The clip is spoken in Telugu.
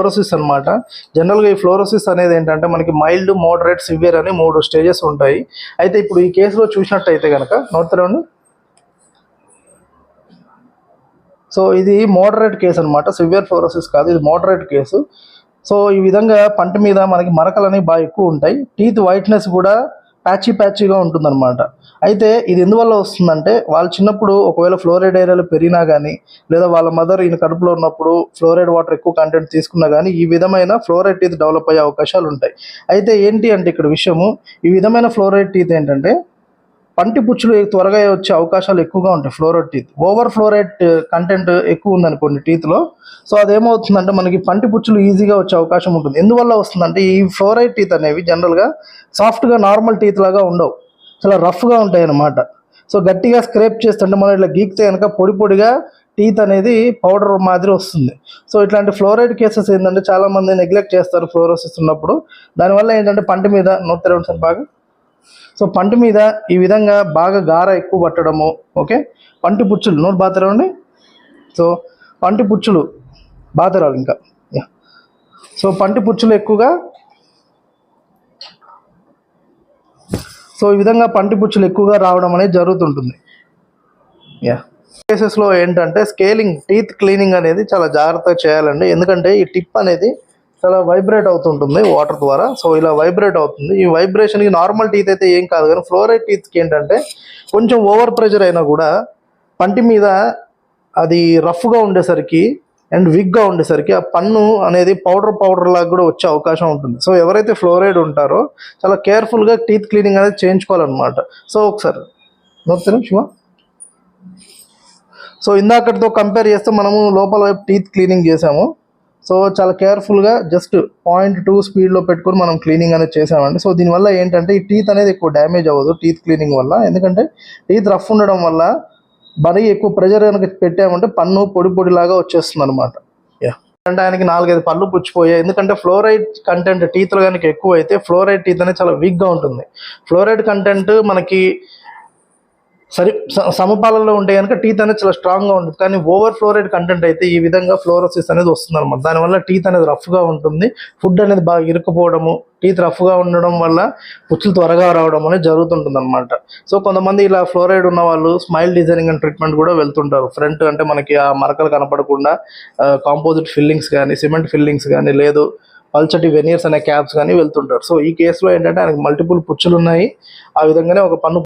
ఫ్లోరోసిస్ అనమాట. జనరల్గా ఈ ఫ్లోరోసిస్ అనేది ఏంటంటే మనకి మైల్డ్, మోడరేట్, సివియర్ అని 3 స్టేజెస్ ఉంటాయి. అయితే ఇప్పుడు ఈ కేసులో చూసినట్టయితే కనుక నోడతారండి. సో ఇది మోడరేట్ కేసు అనమాట, సివియర్ ఫ్లోరోసిస్ కాదు, ఇది మోడరేట్ కేసు. సో ఈ విధంగా పంట మీద మనకి మరకలు అనేవి బాగా ఎక్కువ ఉంటాయి. టీత్ వైట్నెస్ కూడా ప్యాచీగా ఉంటుందన్నమాట. అయితే ఇది ఎందువల్ల వస్తుందంటే వాళ్ళు చిన్నప్పుడు ఒకవేళ ఫ్లోరైడ్ ఏరియాలో పెరిగినా కానీ, లేదా వాళ్ళ మదర్ ఈయన కడుపులో ఉన్నప్పుడు ఫ్లోరైడ్ వాటర్ ఎక్కువ కంటెంట్ తీసుకున్నా కానీ ఈ విధమైన ఫ్లోరైడ్ టీత్ డెవలప్ అయ్యే అవకాశాలు ఉంటాయి. అయితే ఏంటి అంటే ఇక్కడ విషయము, ఈ విధమైన ఫ్లోరైడ్ టీత్ ఏంటంటే పంటి పుచ్చులు త్వరగా వచ్చే అవకాశాలు ఎక్కువగా ఉంటాయి. Fluoride teeth, over fluoride content ఎక్కువ ఉందనుకోండి టీత్లో, సో అదేమవుతుందంటే మనకి పంటి పుచ్చులు ఈజీగా వచ్చే అవకాశం ఉంటుంది. ఎందువల్ల వస్తుందంటే ఈ ఫ్లోరైడ్ టీత్ అనేవి జనరల్గా సాఫ్ట్గా నార్మల్ టీత్ లాగా ఉండవు, చాలా రఫ్గా ఉంటాయి అన్నమాట. సో గట్టిగా స్క్రేప్ చేస్తుంటే మనం ఇట్లా గీక్తే కనుక పొడిగా టీత్ అనేది పౌడర్ మాదిరి వస్తుంది. సో ఇట్లాంటి ఫ్లోరైడ్ కేసెస్ ఏంటంటే చాలామంది నెగ్లెక్ట్ చేస్తారు ఫ్లోరోసిస్ ఉన్నప్పుడు. దానివల్ల ఏంటంటే పంట మీద నోట్ సార్ బాగా, సో పంట మీద ఈ విధంగా బాగా గార ఎక్కువ పట్టడము. ఓకే, పంటి పుచ్చులు నోట్ బాగా తెరవండి. సో పంటి పుచ్చులు బాగా తెరవాలి ఇంకా. సో పంటి పుచ్చులు ఎక్కువగా, సో ఈ విధంగా పంటి పుచ్చులు ఎక్కువగా రావడం అనేది జరుగుతుంటుంది. కేసెస్లో ఏంటంటే స్కేలింగ్, టీత్ క్లీనింగ్ అనేది చాలా జాగ్రత్తగా చేయాలండి. ఎందుకంటే ఈ టిప్ అనేది చాలా వైబ్రేట్ అవుతుంటుంది వాటర్ ద్వారా. సో ఇలా వైబ్రేట్ అవుతుంది. ఈ వైబ్రేషన్కి నార్మల్ టీత్ అయితే ఏం కాదు, కానీ ఫ్లోరైడ్ టీత్కి ఏంటంటే కొంచెం ఓవర్ ప్రెషర్ అయినా కూడా పంటి మీద అది రఫ్గా ఉండేసరికి అండ్ వీక్గా ఉండేసరికి ఆ పన్ను అనేది పౌడర్ లాగా కూడా వచ్చే అవకాశం ఉంటుంది. సో ఎవరైతే ఫ్లోరైడ్ ఉంటారో చాలా కేర్ఫుల్గా టీత్ క్లీనింగ్ అనేది చేయించుకోవాలన్నమాట. సో ఒకసారి నోపుతాను శివ. సో ఇందాకటితో కంపేర్ చేస్తే మనము లోపల వైపు టీత్ క్లీనింగ్ చేసాము. సో చాలా కేర్ఫుల్గా జస్ట్ 0.2 స్పీడ్లో పెట్టుకొని మనం క్లీనింగ్ అనేది చేసామండి. సో దీనివల్ల ఏంటంటే ఈ టీత్ అనేది ఎక్కువ డ్యామేజ్ అవ్వదు టీత్ క్లీనింగ్ వల్ల. ఎందుకంటే టీత్ రఫ్ ఉండడం వల్ల మరీ ఎక్కువ ప్రెషర్ కనుక పెట్టామంటే పన్ను పొడిలాగా వచ్చేస్తుంది అనమాట. అంటే ఆయనకి 4-5 పళ్ళు పుచ్చిపోయాయి. ఎందుకంటే ఫ్లోరైడ్ కంటెంట్ టీత్లో కనుక ఎక్కువ అయితే ఫ్లోరైడ్ టీత్ అనేది చాలా వీక్గా ఉంటుంది. ఫ్లోరైడ్ కంటెంట్ మనకి సమపాలలో ఉంటే కనుక టీత్ అనేది చాలా స్ట్రాంగ్గా ఉంటుంది. కానీ ఓవర్ ఫ్లోరైడ్ కంటెంట్ అయితే ఈ విధంగా ఫ్లోరోసిస్ అనేది వస్తుంది అనమాట. దానివల్ల టీత్ అనేది రఫ్గా ఉంటుంది, ఫుడ్ అనేది బాగా ఇరుక్కుపోవడము, టీత్ రఫ్గా ఉండడం వల్ల పుచ్చులు త్వరగా రావడం అనేది జరుగుతుంటుంది అనమాట. సో కొంతమంది ఇలా ఫ్లోరైడ్ ఉన్న వాళ్ళు స్మైల్ డిజైనింగ్ అండ్ ట్రీట్మెంట్ కూడా వెళ్తుంటారు. ఫ్రంట్ అంటే మనకి ఆ మరకలు కనపడకుండా కాంపోజిట్ ఫిల్లింగ్స్ కానీ, సిమెంట్ ఫిల్లింగ్స్ కానీ, లేదు పల్చటి వెనీర్స్ అనే క్యాప్స్ కానీ వెళ్తుంటారు. సో ఈ కేసులో ఏంటంటే ఆయనకు మల్టిపుల్ పుచ్చులు ఉన్నాయి, ఆ విధంగానే ఒక పన్ను